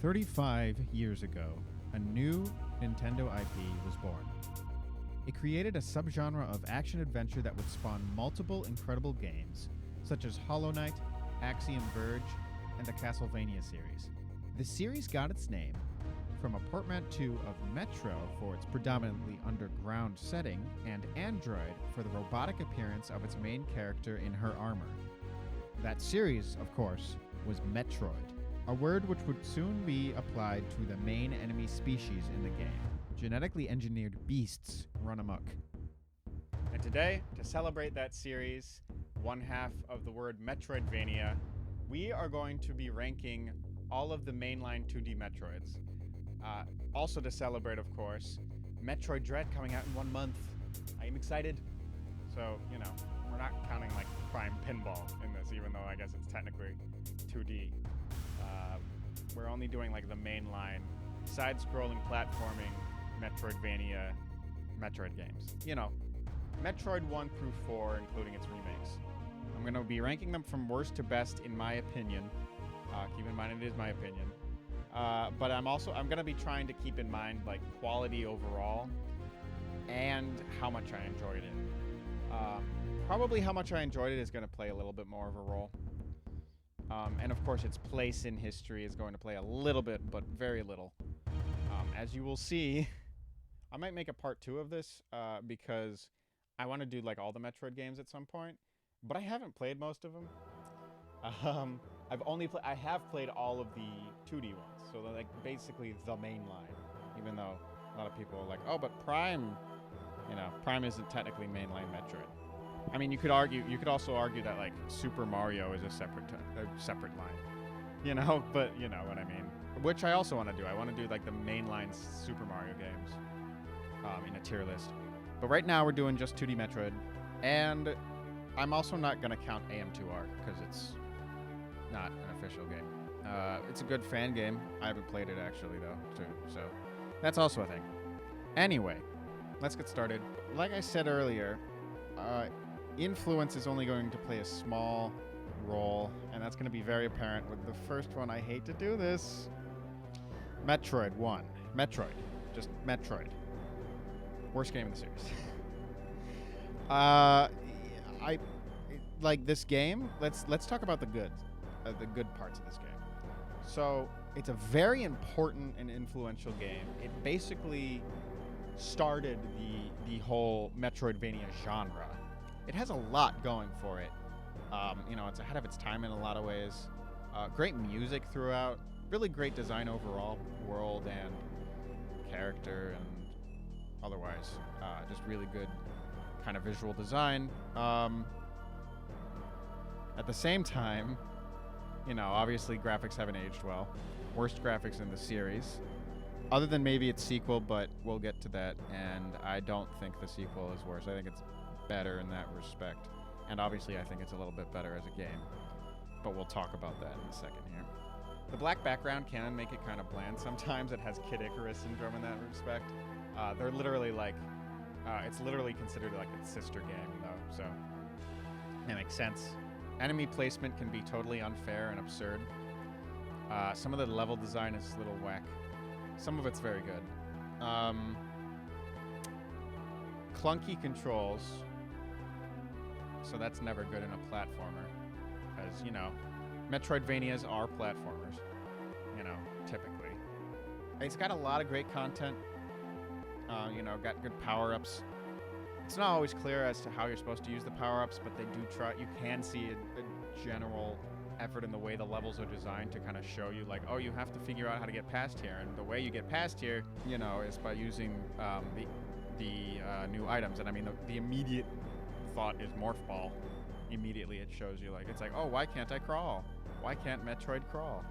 35 years ago, a new Nintendo IP was born. It created a subgenre of action-adventure that would spawn multiple incredible games, such as Hollow Knight, Axiom Verge, and the Castlevania series. The series got its name from a portmanteau of Metro for its predominantly underground setting and Android for the robotic appearance of its main character in her armor. That series, of course, was Metroid, a word which would soon be applied to the main enemy species in the game. Genetically engineered beasts run amok. And today, to celebrate that series, one half of the word Metroidvania, we are going to be ranking all of the mainline 2D Metroids. Also to celebrate, of course, Metroid Dread coming out in 1 month. I am excited. So, we're not counting like Prime Pinball in this, even though I guess it's technically 2D. We're only doing like the mainline, side-scrolling platforming Metroidvania Metroid games. Metroid 1 through 4, including its remakes. I'm going to be ranking them from worst to best in my opinion. Keep in mind it is my opinion. But I'm going to be trying to keep in mind like quality overall and how much I enjoyed it. Probably how much I enjoyed it is going to play a little bit more of a role. And of course its place in history is going to play a little bit, but very little. As you will see, I might make a part 2 of this because I want to do like all the Metroid games at some point, but I haven't played most of them. I have played all of the 2D ones, so they're like basically the main line, even though a lot of people are like, oh, but Prime, Prime isn't technically mainline Metroid. I mean, you could also argue that like Super Mario is a separate line, but you know what I mean. Which I also want to do. I want to do like the mainline Super Mario games in a tier list. But right now we're doing just 2D Metroid, and I'm also not gonna count AM2R because it's not an official game. It's a good fan game. I haven't played it actually though, too. So that's also a thing. Anyway, let's get started. Like I said earlier, influence is only going to play a small role, and that's going to be very apparent with the first one. I hate to do this. Metroid 1. Metroid. Just Metroid. Worst game in the series. I like this game. Let's talk about the good parts of this game. So it's a very important and influential game. It basically started the whole Metroidvania genre. It has a lot going for it. It's ahead of its time in a lot of ways. Great music throughout. Really great design overall, world and character and otherwise. Just really good kind of visual design. At the same time, obviously graphics haven't aged well. Worst graphics in the series. Other than maybe its sequel, but we'll get to that. And I don't think the sequel is worse. I think it's better in that respect. And obviously I think it's a little bit better as a game. But we'll talk about that in a second here. The black background can make it kind of bland sometimes. It has Kid Icarus syndrome in that respect. They're literally like, it's literally considered like its sister game though, so it makes sense. Enemy placement can be totally unfair and absurd. Some of the level design is a little whack. Some of it's very good. Clunky controls, so that's never good in a platformer, because, Metroidvanias are platformers, typically. It's got a lot of great content, got good power-ups. It's not always clear as to how you're supposed to use the power-ups, but they do try. You can see a general effort in the way the levels are designed to kind of show you, like, oh, you have to figure out how to get past here, and the way you get past here, is by using the new items. And I mean, the immediate thought is Morph Ball. Immediately it shows you, like, it's like, oh, why can't I crawl? Why can't Metroid crawl?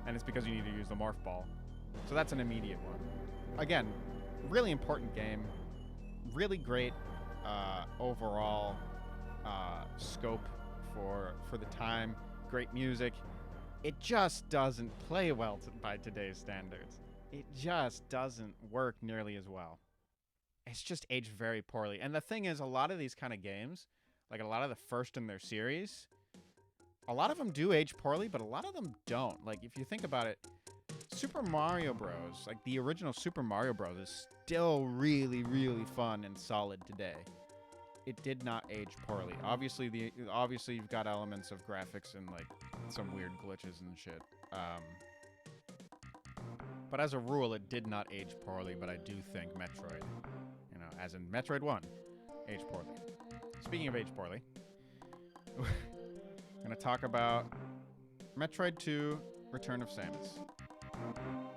And it's because you need to use the Morph Ball. So that's an immediate one. Again, really important game. Really great overall scope for the time. Great music. It just doesn't play well by today's standards. It just doesn't work nearly as well. It's just aged very poorly. And the thing is, a lot of these kind of games, like a lot of the first in their series, a lot of them do age poorly, but a lot of them don't. Like, if you think about it, Super Mario Bros., like the original Super Mario Bros., is still really, really fun and solid today. It did not age poorly. Obviously, you've got elements of graphics and like some weird glitches and shit. But as a rule, it did not age poorly. But I do think Metroid, as in Metroid 1, aged poorly. Speaking of age poorly, I'm gonna talk about Metroid 2: Return of Samus.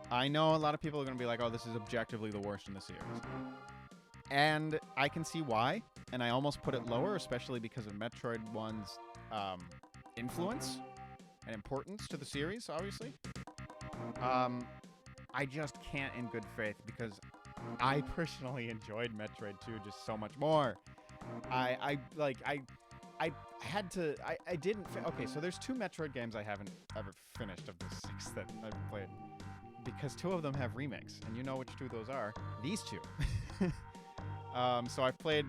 I know a lot of people are gonna be like, "Oh, this is objectively the worst in the series," and I can see why. And I almost put it lower, especially because of Metroid 1's influence and importance to the series, obviously. I just can't in good faith because I personally enjoyed Metroid 2 just so much more. I didn't. Okay, so there's 2 Metroid games I haven't ever finished of the 6 that I've played because 2 of them have remakes, and you know which 2 those are. These 2. So I've played,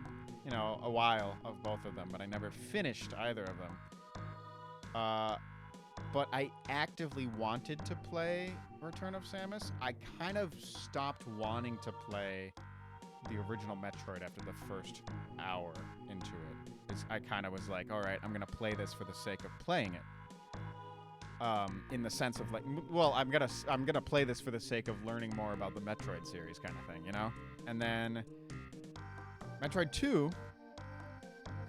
a while of both of them, but I never finished either of them. But I actively wanted to play Return of Samus. I kind of stopped wanting to play the original Metroid after the first hour into it. I kind of was like, all right, I'm going to play this for the sake of playing it. In the sense of like, well, I'm gonna play this for the sake of learning more about the Metroid series kind of thing, And then Metroid 2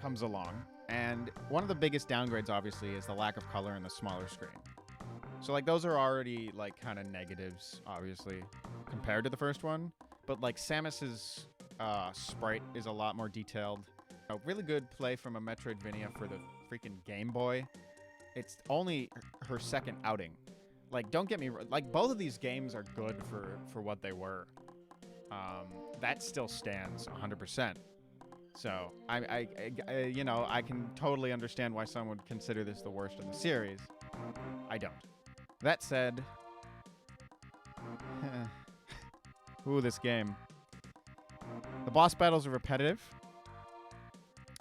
comes along, and one of the biggest downgrades, obviously, is the lack of color and the smaller screen. So, like, those are already, like, kind of negatives, obviously, compared to the first one. But, like, Samus's sprite is a lot more detailed. A really good play from a Metroidvania for the freaking Game Boy. It's only her second outing. Like, don't get me wrong. Like, both of these games are good for what they were. That still stands 100%. So I can totally understand why someone would consider this the worst in the series. I don't. That said, ooh, this game. The boss battles are repetitive,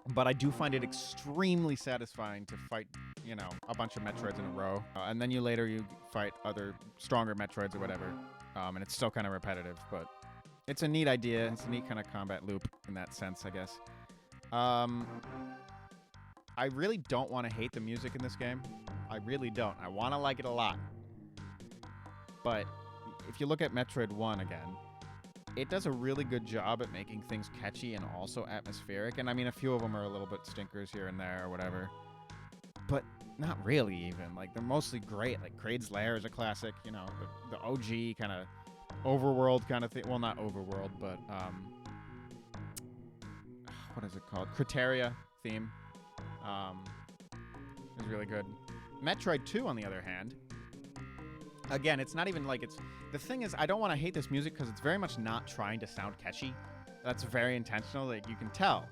but I do find it extremely satisfying to fight, a bunch of Metroids in a row, and then you fight other stronger Metroids or whatever, and it's still kind of repetitive, but it's a neat idea. It's a neat kind of combat loop in that sense, I guess. I really don't want to hate the music in this game. I really don't. I want to like it a lot. But if you look at Metroid 1 again, it does a really good job at making things catchy and also atmospheric. And I mean, a few of them are a little bit stinkers here and there or whatever. But not really even. Like, they're mostly great. Like, Kraid's Lair is a classic, the OG kind of overworld kind of thing. Well, not overworld, but what is it called? Criteria theme is really good. Metroid 2, on the other hand, again, it's not even like it's... The thing is, I don't want to hate this music because it's very much not trying to sound catchy. That's very intentional, like you can tell.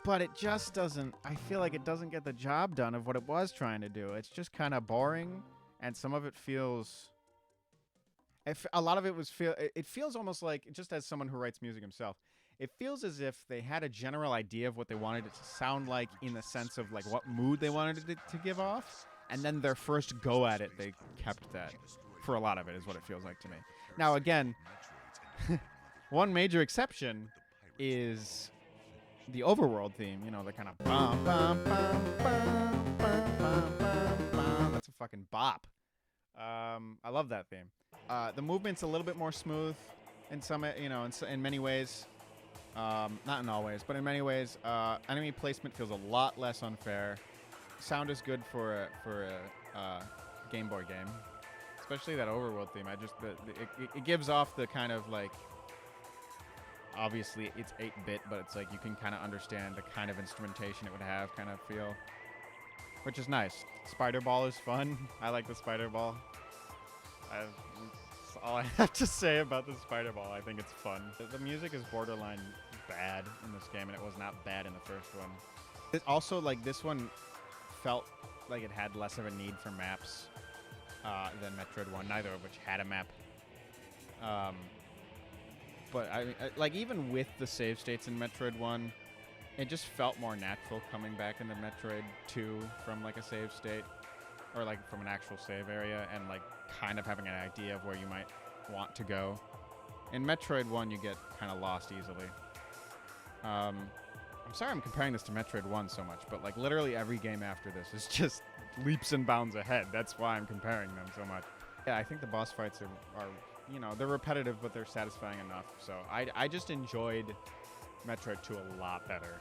But it just doesn't... I feel like it doesn't get the job done of what it was trying to do. It's just kind of boring, and some of it feels... A lot of it it feels almost like, just as someone who writes music himself, it feels as if they had a general idea of what they wanted it to sound like in the sense of like what mood they wanted it to give off, and then their first go at it, they kept that. For a lot of it is what it feels like to me. Now, again, one major exception is the overworld theme, the kind of bum, bum, bum, bum, bum, bum, bum. That's a fucking bop. I love that theme. The movement's a little bit more smooth in some, in many ways. Not in all ways, but in many ways. Enemy placement feels a lot less unfair. Sound is good for a Game Boy game, especially that overworld theme. It gives off the kind of like, obviously it's 8-bit, but it's like you can kind of understand the kind of instrumentation it would have kind of feel, which is nice. Spider Ball is fun. I like the Spider Ball. That's all I have to say about the Spider Ball. I think it's fun. The music is borderline bad in this game, and it was not bad in the first one. Also, like, this one felt like it had less of a need for maps than Metroid 1, neither of which had a map. But like, even with the save states in Metroid 1, it just felt more natural coming back into Metroid 2 from like a save state, or like from an actual save area, and like kind of having an idea of where you might want to go. In Metroid 1, you get kind of lost easily. I'm sorry I'm comparing this to Metroid 1 so much, but like literally every game after this is just leaps and bounds ahead. That's why I'm comparing them so much. Yeah, I think the boss fights are you know, they're repetitive, but they're satisfying enough. So I just enjoyed Metroid 2 a lot better,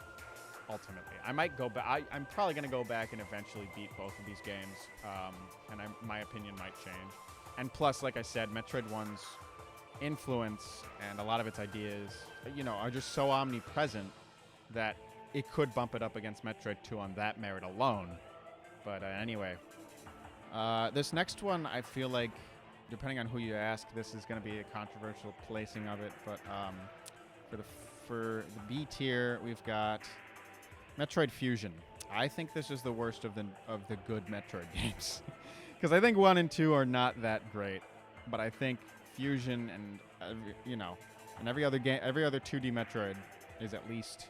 ultimately. I might go back. I'm probably going to go back and eventually beat both of these games, and my opinion might change. And plus, like I said, Metroid 1's influence and a lot of its ideas, you know, are just so omnipresent that it could bump it up against Metroid 2 on that merit alone. But anyway, this next one, I feel like, depending on who you ask, this is going to be a controversial placing of it. But for the B tier, we've got Metroid Fusion. I think this is the worst of the good Metroid games, because I think 1 and 2 are not that great. But I think Fusion and every other 2D Metroid is at least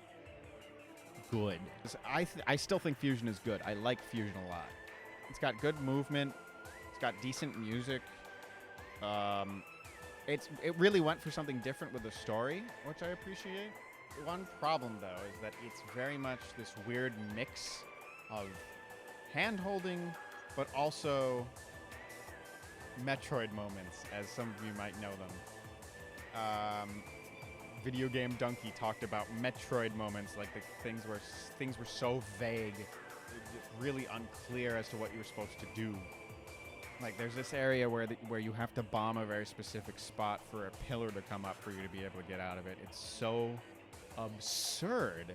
good. I still think Fusion is good. I like Fusion a lot. It's got good movement. It's got decent music. It really went for something different with the story, which I appreciate. One problem, though, is that it's very much this weird mix of hand-holding, but also Metroid moments, as some of you might know them. Video Game Donkey talked about Metroid moments, like the things were so vague, really unclear as to what you were supposed to do. Like, there's this area where you have to bomb a very specific spot for a pillar to come up for you to be able to get out of it. It's so absurd.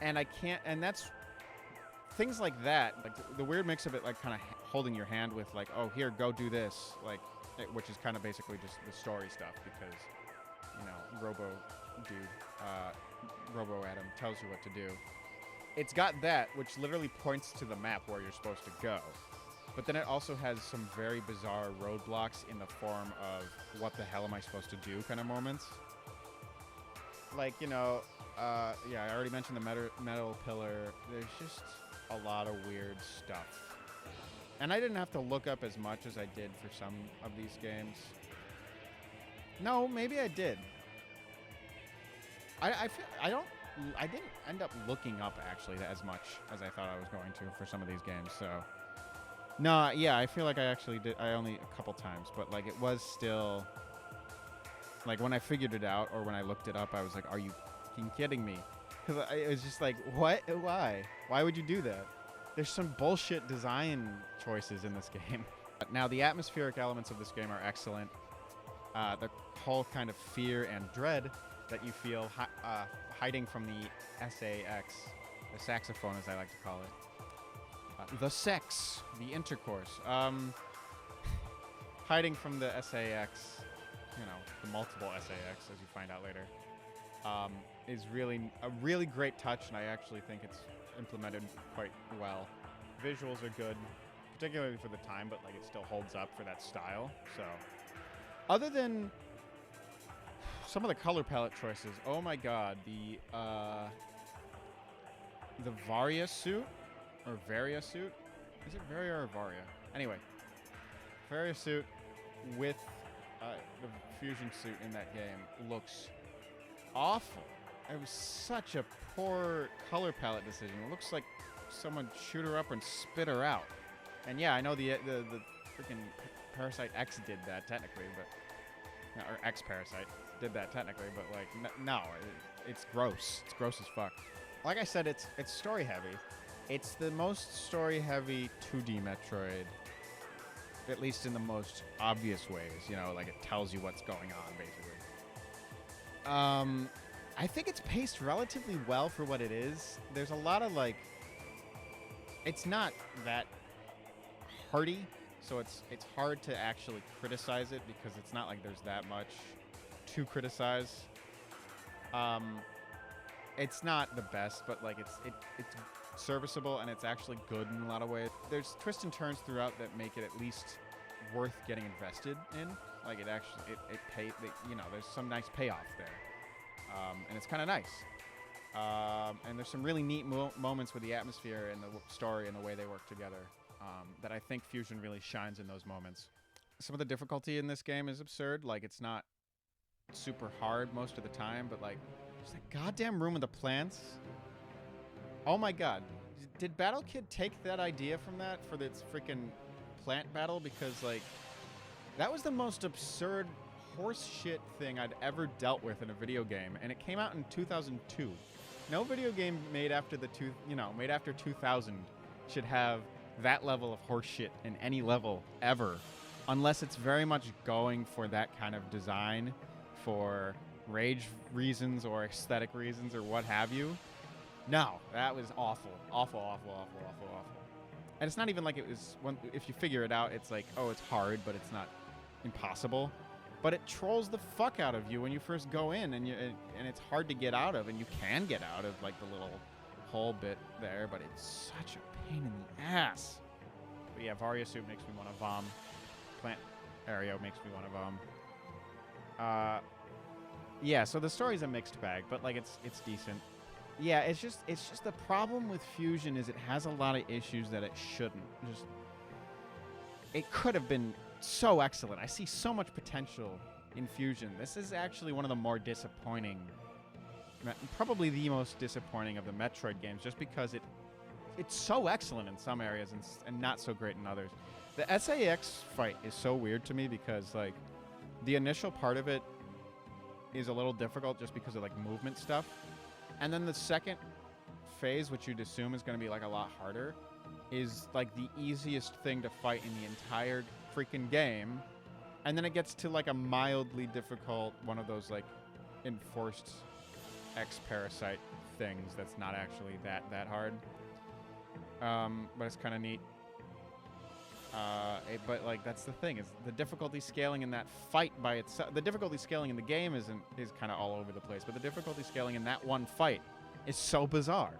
And that's things like that, like the weird mix of it, like kind of holding your hand with like, oh, here, go do this, like, which is kind of basically just the story stuff, because, you know, Robo Adam tells you what to do. It's got that, which literally points to the map where you're supposed to go. But then it also has some very bizarre roadblocks in the form of what the hell am I supposed to do kind of moments. Like, you know, yeah, I already mentioned the metal pillar. There's just a lot of weird stuff. And I didn't have to look up as much as I did for some of these games. No, maybe I did. I didn't end up looking up actually as much as I thought I was going to for some of these games, so. No, yeah, I feel like I actually did. I only a couple times, but like it was still like when I figured it out or when I looked it up, I was like, "Are you fucking kidding me?" Because it was just like, "What? Why? Why would you do that?" There's some bullshit design choices in this game. Now, the atmospheric elements of this game are excellent. The whole kind of fear and dread that you feel hiding from the SAX, the saxophone, as I like to call it. The sex, the intercourse, hiding from the SAX, you know, the multiple SAX, as you find out later, is really a really great touch, and I actually think it's implemented quite well. Visuals are good, particularly for the time, but like it still holds up for that style. So, other than some of the color palette choices, oh my god, the Varia suit. Or Varia suit? Is it Varia or Varia? Anyway, Varia suit with the Fusion suit in that game looks awful. It was such a poor color palette decision. It looks like someone chewed her up and spit her out. And yeah, I know the freaking Parasite X did that technically, but or X Parasite did that technically, but like no, it's gross. It's gross as fuck. Like I said, it's story heavy. It's the most story-heavy 2D Metroid, at least in the most obvious ways. You know, like it tells you what's going on, basically. I think it's paced relatively well for what it is. There's a lot of, like... It's not that hearty, so it's hard to actually criticize it, because it's not like there's that much to criticize. It's not the best, but, like, it's serviceable, and it's actually good in a lot of ways. There's twists and turns throughout that make it at least worth getting invested in. Like it actually, you know, there's some nice payoff there, and it's kind of nice. And there's some really neat moments with the atmosphere and the story and the way they work together that I think Fusion really shines in those moments. Some of the difficulty in this game is absurd. Like, it's not super hard most of the time, but, like, there's that goddamn room with the plants. Oh, my God. Did Battle Kid take that idea from that for its freaking plant battle? Because, like, that was the most absurd horse shit thing I'd ever dealt with in a video game, and it came out in 2002. No video game made after 2000 should have that level of horse shit in any level ever, unless it's very much going for that kind of design for rage reasons or aesthetic reasons or what have you. No, that was awful. Awful. And it's not even like it was, if you figure it out, it's like, oh, it's hard, but it's not impossible. But it trolls the fuck out of you when you first go in, and it's hard to get out of, and you can get out of, like, the little hole bit there, but it's such a pain in the ass. But yeah, Varia Soup makes me want to vom. Plant area makes me want to vom. Yeah, so the story's a mixed bag, but, like, it's decent. Yeah, it's just the problem with Fusion is it has a lot of issues that it shouldn't. It could have been so excellent. I see so much potential in Fusion. This is actually one of the more disappointing, probably the most disappointing of the Metroid games, just because it's so excellent in some areas and not so great in others. The SAX fight is so weird to me because, like, the initial part of it is a little difficult just because of, like, movement stuff. And then the second phase, which you'd assume is going to be, like, a lot harder, is, like, the easiest thing to fight in the entire freaking game. And then it gets to, like, a mildly difficult one of those, like, enforced X-Parasite things that's not actually that hard. But it's kind of neat. But, like, that's the thing, is the difficulty scaling in that fight by itself. The difficulty scaling in the game is kind of all over the place, but the difficulty scaling in that one fight is so bizarre.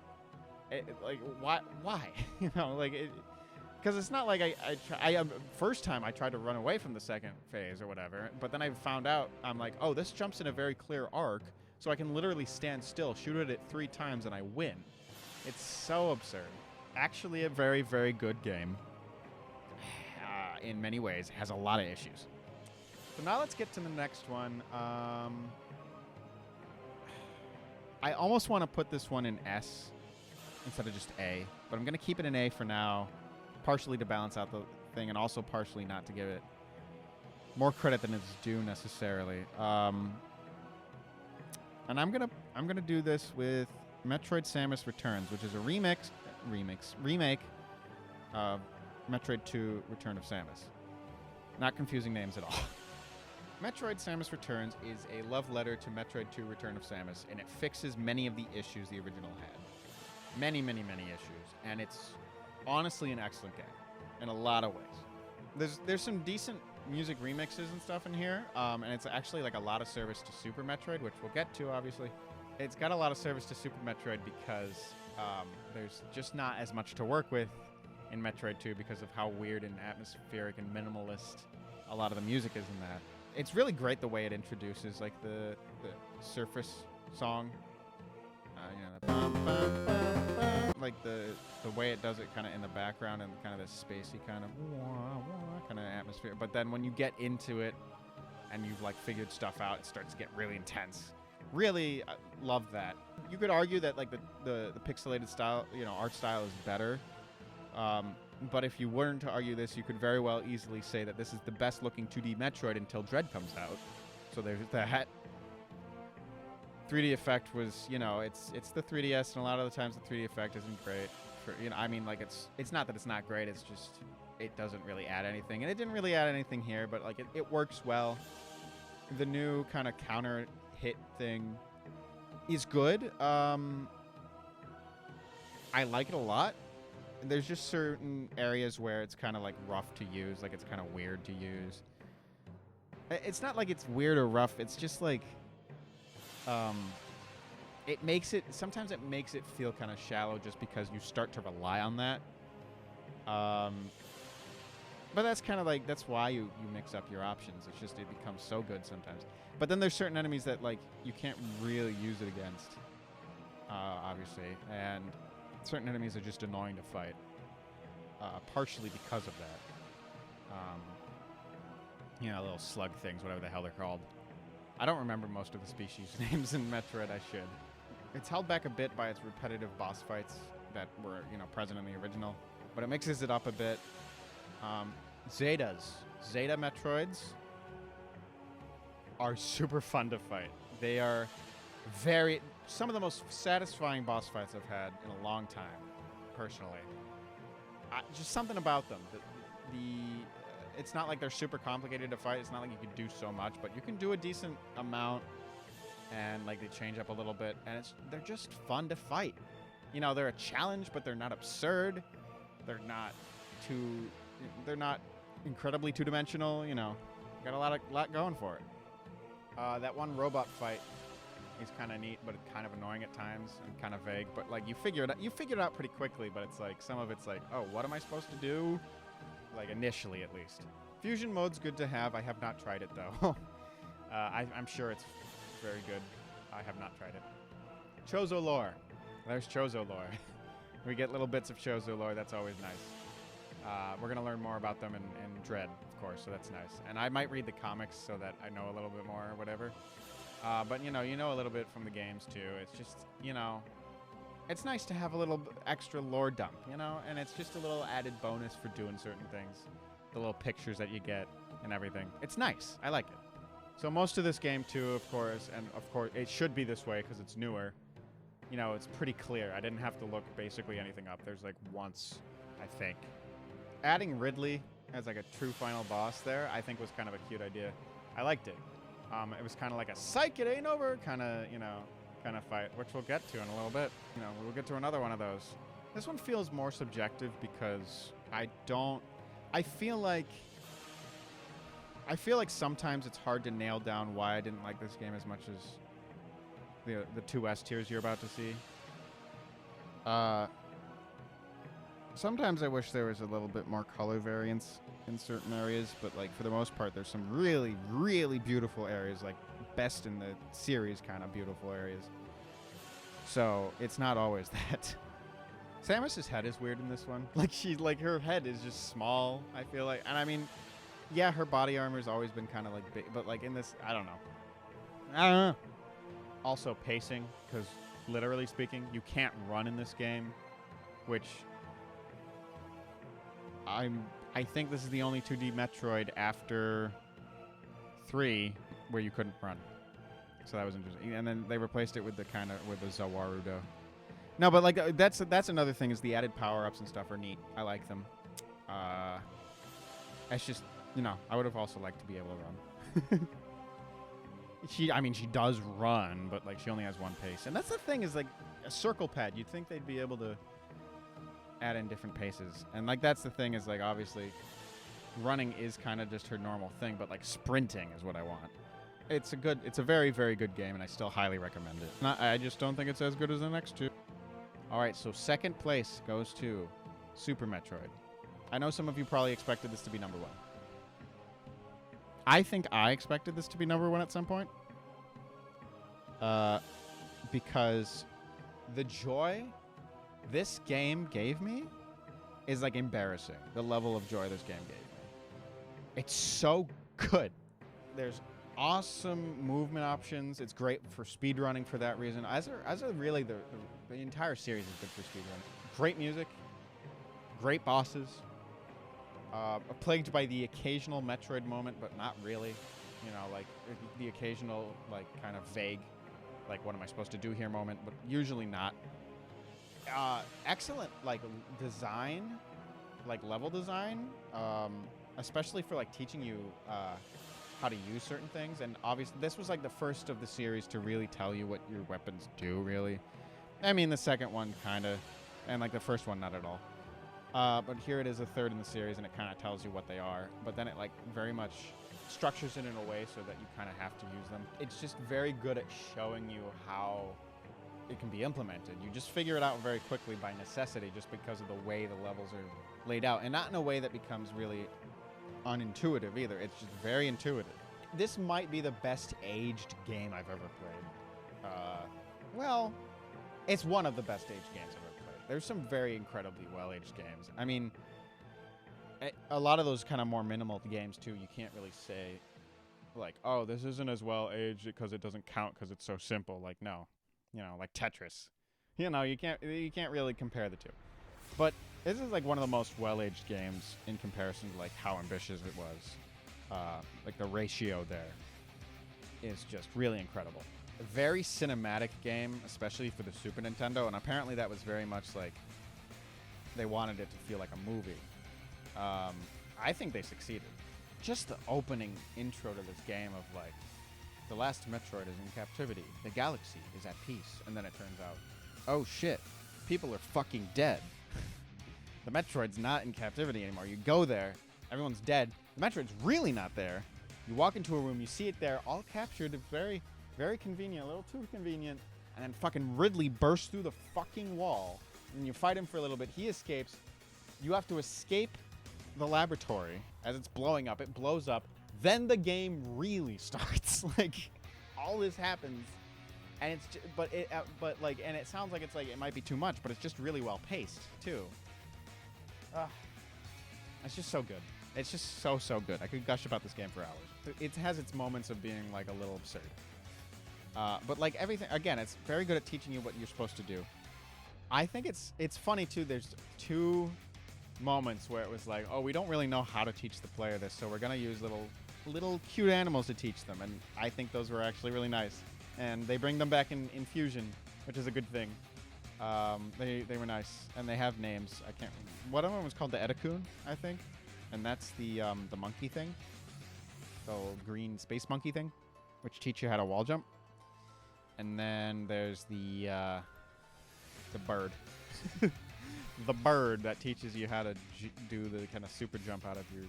Like, why? You know, like, because it's not like first time I tried to run away from the second phase or whatever, but then I found out, I'm like, oh, this jumps in a very clear arc, so I can literally stand still, shoot at it 3 times, and I win. It's so absurd. Actually, a very, very good game. In many ways, has a lot of issues. So now let's get to the next one. I almost want to put this one in S instead of just A, but I'm going to keep it in A for now, partially to balance out the thing and also partially not to give it more credit than it's due necessarily. And I'm gonna do this with Metroid Samus Returns, which is a remake of Metroid 2 Return of Samus. Not confusing names at all. Metroid Samus Returns is a love letter to Metroid 2 Return of Samus, and it fixes many of the issues the original had. Many issues. And it's honestly an excellent game in a lot of ways. There's some decent music remixes and stuff in here, and it's actually, like, a lot of service to Super Metroid, which we'll get to, obviously. It's got a lot of service to Super Metroid because there's just not as much to work with in Metroid 2 because of how weird and atmospheric and minimalist a lot of the music is in that. It's really great the way it introduces, like, the surface song. The bum, bum, bum, bum. Like, the way it does it kind of in the background and kind of this spacey kind of atmosphere. But then when you get into it and you've, like, figured stuff out, it starts to get really intense. Really love that. You could argue that, like, the pixelated style, art style is better. But if you weren't to argue this, you could very well easily say that this is the best looking 2D Metroid until Dread comes out. So there's that. 3D effect was, it's the 3DS, and a lot of the times the 3D effect isn't great. It's not that it's not great, it's just, it doesn't really add anything. And it didn't really add anything here, but, like, it works well. The new kind of counter hit thing is good. I like it a lot. There's just certain areas where it's kind of, like, rough to use, like, it's kind of weird to use. It's not like it's weird or rough, it's just, like, sometimes it makes it feel kind of shallow just because you start to rely on that. But that's kind of like, that's why you mix up your options. It's just, it becomes so good sometimes. But then there's certain enemies that, like, you can't really use it against. obviously, and certain enemies are just annoying to fight, partially because of that. Little slug things, whatever the hell they're called. I don't remember most of the species names in Metroid. I should. It's held back a bit by its repetitive boss fights that were, present in the original, but it mixes it up a bit. Zeta Metroids are super fun to fight. They are some of the most satisfying boss fights I've had in a long time, personally. Just something about them. It's not like they're super complicated to fight. It's not like you can do so much, but you can do a decent amount, and like they change up a little bit, and they're just fun to fight. They're a challenge, but they're not absurd. They're not incredibly two-dimensional. Got a lot going for it. That one robot fight is kind of neat, but it's kind of annoying at times and kind of vague. But like you figure it out pretty quickly. But it's like some of it's like, oh, what am I supposed to do? Like initially, at least. Fusion mode's good to have. I have not tried it though. I'm sure it's very good. I have not tried it. Chozo Lore. There's Chozo Lore. We get little bits of Chozo Lore. That's always nice. We're gonna learn more about them in Dread, of course. So that's nice. And I might read the comics so that I know a little bit more or whatever. But you know a little bit from the games too. It's just it's nice to have a little extra lore dump, and it's just a little added bonus for doing certain things. The little pictures that you get and everything. It's nice. I like it. So most of this game too, of course, it should be this way because it's newer. It's pretty clear. I didn't have to look basically anything up. There's like once, I think. Adding Ridley as like a true final boss there, I think was kind of a cute idea. I liked it. It was kind of like a psych, it ain't over kind of fight, which we'll get to in a little bit. We'll get to another one of those. This one feels more subjective because I feel like sometimes it's hard to nail down why I didn't like this game as much as the two S tiers you're about to see. Sometimes I wish there was a little bit more color variance in certain areas, but like for the most part, there's some really, really beautiful areas, like best in the series kind of beautiful areas. So it's not always that. Samus's head is weird in this one. Her head is just small, I feel like. And I mean, yeah, her body armor's always been kind of like big, but like in this, I don't know. Also pacing, because literally speaking, you can't run in this game, which I think this is the only 2D Metroid after 3 where you couldn't run. So that was interesting. And then they replaced it with the Zawarudo. No, but like that's another thing is the added power-ups and stuff are neat. I like them. It's just, I would have also liked to be able to run. She does run, but like she only has one pace. And that's the thing is like a circle pad. You'd think they'd be able to add in different paces. And like that's the thing is like obviously running is kind of just her normal thing, but like sprinting is what I want. It's a very, very good game, and I still highly recommend it. I just don't think it's as good as the next two. All right, so second place goes to Super Metroid. I know some of you probably expected this to be number 1. I think I expected this to be number 1 at some point. Because the joy this game gave me is like embarrassing. The level of joy this game gave me. It's so good. There's awesome movement options. It's great for speedrunning for that reason. As a really the entire series is good for speedrunning. Great music, great bosses. Plagued by the occasional Metroid moment, but not really. Like the occasional like kind of vague, like what am I supposed to do here moment, but usually not. Excellent like design, like level design, especially for like teaching you how to use certain things. And obviously this was like the first of the series to really tell you what your weapons do, really. I mean, the second one kind of, and like the first one not at all. But here it is, a third in the series, and it kind of tells you what they are. But then it like very much structures it in a way so that you kind of have to use them. It's just very good at showing you how it can be implemented. You just figure it out very quickly by necessity, just because of the way the levels are laid out, and not in a way that becomes really unintuitive either. It's just very intuitive. This might be the best aged game I've ever played. Well, It's one of the best aged games I've ever played. There's some very incredibly well aged games. I mean, a lot of those kind of more minimal games too. You can't really say, like, oh, this isn't as well aged because it doesn't count because it's so simple. Like, no, like Tetris. You can't really compare the two. But this is like one of the most well aged games in comparison to like how ambitious it was. Like the ratio there is just really incredible. A very cinematic game, especially for the Super Nintendo, and apparently that was very much like they wanted it to feel like a movie. I think they succeeded. Just the opening intro to this game of like, the last Metroid is in captivity, the galaxy is at peace, and then it turns out, oh shit, people are fucking dead. The Metroid's not in captivity anymore. You go there, everyone's dead. The Metroid's really not there. You walk into a room, you see it there, all captured. It's very, very convenient, a little too convenient. And then fucking Ridley bursts through the fucking wall. And you fight him for a little bit. He escapes. You have to escape the laboratory as it's blowing up. It blows up. Then the game really starts. Like, all this happens. And it's just, and it sounds like it might be too much, but it's just really well paced too. It's just so good. It's just so good. I could gush about this game for hours. It has its moments of being like a little absurd. But like everything, again, it's very good at teaching you what you're supposed to do. I think it's funny too. There's two moments where it was like, oh, we don't really know how to teach the player this, so we're gonna use little cute animals to teach them, and I think those were actually really nice. And they bring them back in Fusion, which is a good thing. They were nice, and they have names. I can't. One of them was called the Edakun, I think, and that's the monkey thing, the old green space monkey thing, which teach you how to wall jump. And then there's the bird, the bird that teaches you how to do the kind of super jump out of your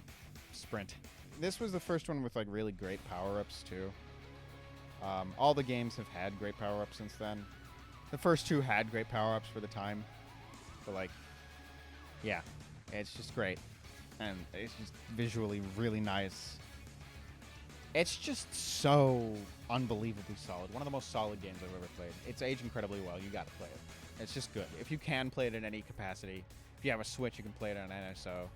sprint. This was the first one with like really great power-ups too. All the games have had great power-ups since then. The first two had great power-ups for the time. But like, yeah, it's just great. And it's just visually really nice. It's just so unbelievably solid. One of the most solid games I've ever played. It's aged incredibly well. You gotta play it. It's just good. If you can play it in any capacity. If you have a Switch, you can play it on NSO.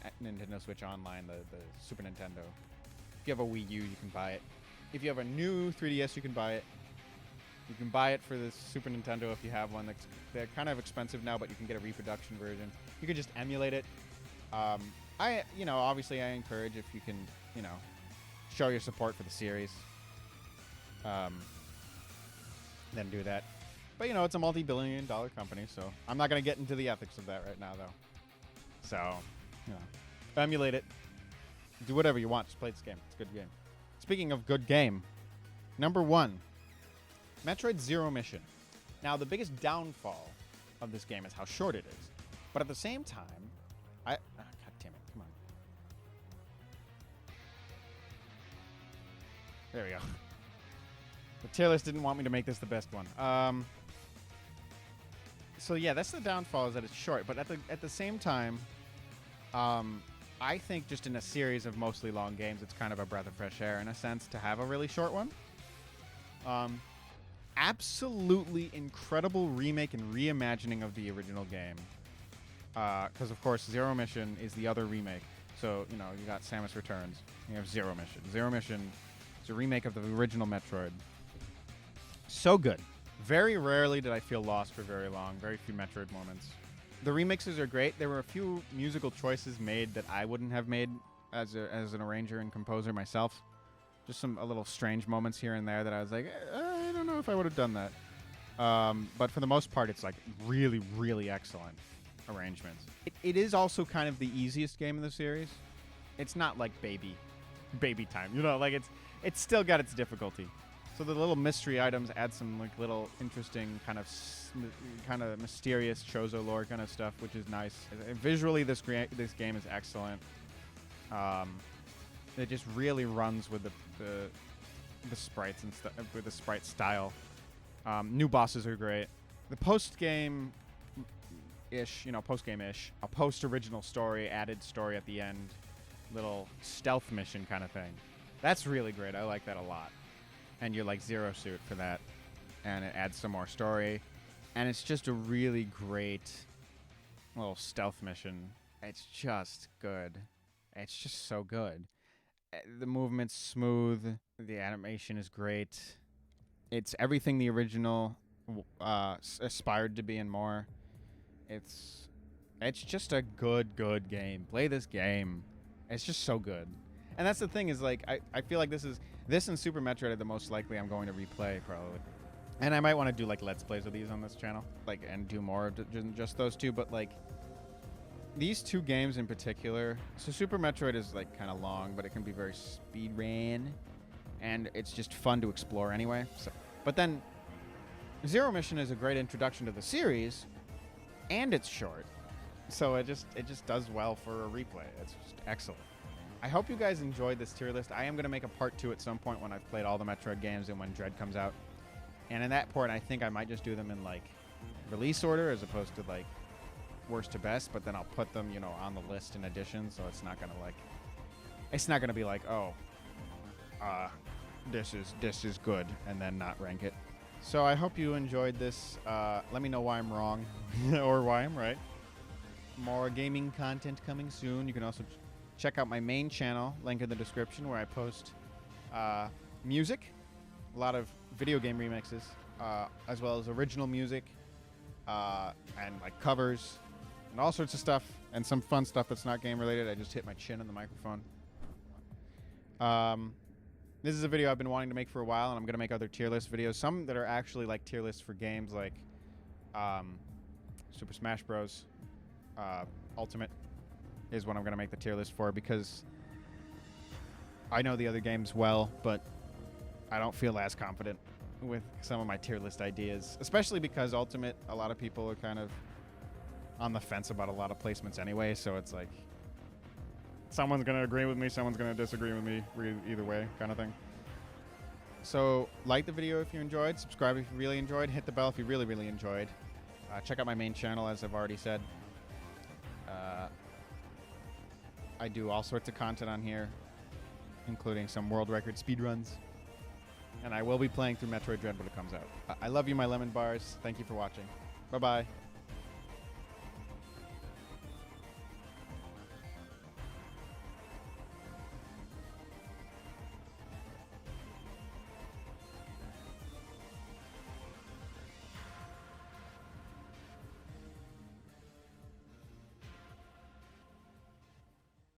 At Nintendo Switch Online, the Super Nintendo. If you have a Wii U, you can buy it. If you have a new 3DS, you can buy it. You can buy it for the Super Nintendo if you have one. They're kind of expensive now, but you can get a reproduction version. You can just emulate it. Obviously I encourage if you can, show your support for the series. Then do that. But, it's a multi-billion-dollar company, so I'm not going to get into the ethics of that right now, though. So, emulate it. Do whatever you want. Just play this game. It's a good game. Speaking of good game, number 1, Metroid Zero Mission. Now, the biggest downfall of this game is how short it is. But at the same time, God damn it, come on. There we go. The tier list didn't want me to make this the best one. So yeah, that's the downfall, is that it's short. But at the same time, I think just in a series of mostly long games, it's kind of a breath of fresh air in a sense to have a really short one. Absolutely incredible remake and reimagining of the original game. Because, of course, Zero Mission is the other remake. So, you got Samus Returns. You have Zero Mission. Zero Mission is a remake of the original Metroid. So good. Very rarely did I feel lost for very long. Very few Metroid moments. The remixes are great. There were a few musical choices made that I wouldn't have made as an arranger and composer myself. Just a little strange moments here and there that I was like, I don't know if I would have done that. But for the most part, it's like really, really excellent arrangements. It is also kind of the easiest game in the series. It's not like baby time, like it's still got its difficulty. So the little mystery items add some like little interesting kind of mysterious Chozo Lore kind of stuff, which is nice. Visually, this game is excellent. It just really runs with the sprites and stuff, with the sprite style. New bosses are great. The post-game-ish, a post-original story, added story at the end, little stealth mission kind of thing. That's really great. I like that a lot. And you're like Zero Suit for that. and it adds some more story. And it's just a really great little stealth mission. It's just good. It's just so good. The movement's smooth. The animation is great. It's everything the original aspired to be and more. It's just a good game. Play this game. It's just so good. And that's the thing is, like, I feel like this and Super Metroid are the most likely I'm going to replay, probably. And I might want to do, like, Let's Plays of these on this channel, like, and do more than just those two. But, like, these two games in particular, so Super Metroid is, like, kind of long, but it can be very speed ran, and it's just fun to explore anyway. So, but then Zero Mission is a great introduction to the series, and it's short. So it just does well for a replay. It's just excellent. I hope you guys enjoyed this tier list. I am going to make a part 2 at some point when I've played all the Metroid games and when Dread comes out. And in that part, I think I might just do them in, like, release order as opposed to, like, worst to best. But then I'll put them, you know, on the list in addition. So it's not going to, like, it's not going to be like, oh, this is good, and then not rank it. So I hope you enjoyed this. Let me know why I'm wrong or why I'm right. More gaming content coming soon. You can also check out my main channel, link in the description, where I post music, a lot of video game remixes, as well as original music, and like covers, and all sorts of stuff, and some fun stuff that's not game related. I just hit my chin on the microphone. This is a video I've been wanting to make for a while, and I'm going to make other tier list videos. Some that are actually like tier lists for games like Super Smash Bros. Ultimate is what I'm going to make the tier list for, because I know the other games well, but I don't feel as confident with some of my tier list ideas, especially because Ultimate, a lot of people are kind of on the fence about a lot of placements anyway, so it's like someone's going to agree with me, someone's going to disagree with me, either way kind of thing. So like the video if you enjoyed, subscribe if you really enjoyed, hit the bell if you really enjoyed. Check out my main channel, as I've already said. I do all sorts of content on here, including some world record speedruns. And I will be playing through Metroid Dread when it comes out. I love you, my lemon bars. Thank you for watching. Bye-bye.